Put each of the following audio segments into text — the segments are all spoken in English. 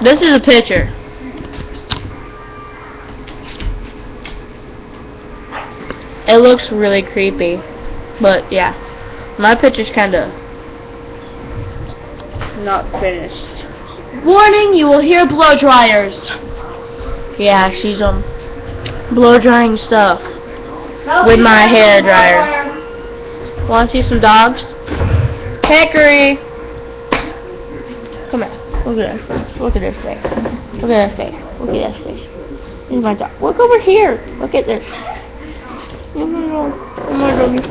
This is a picture. It looks really creepy, but yeah, my picture's kinda not finished. Warning, you will hear blow dryers. Yeah, she's blow drying stuff with my hair dryer. Want to see some dogs? Hickory! Come here. Look at this. Look at this face. Look at this face. Look at this face. Here's my dog. Look over here. Look at this. Oh my God. Oh my doggy.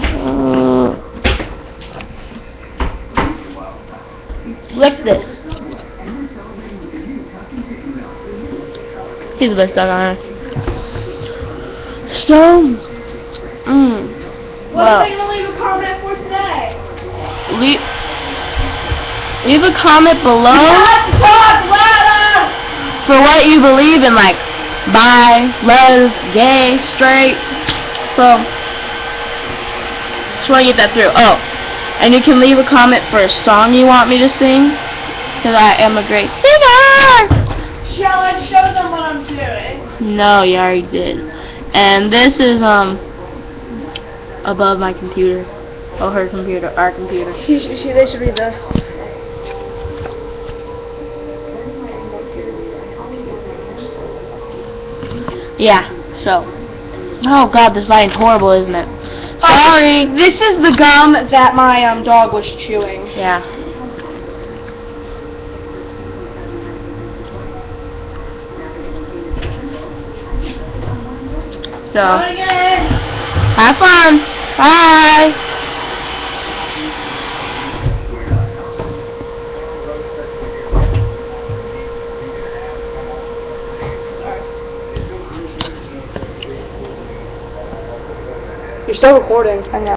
Lick this. He's the best dog on earth. So, What are they going to leave a comment for today? Leave a comment below for what you believe in, like bi, les, gay, straight. So, just want to get that through. Oh, and you can leave a comment for a song you want me to sing, because I am a great singer. Shall I show them what I'm doing? No, you already did. And this is above my computer. Oh, her computer, our computer. They should read this. Yeah, so. Oh God, this lighting's horrible, isn't it? Sorry. This is the gum that my dog was chewing. Yeah. So, have fun. Bye. You're still recording. I know.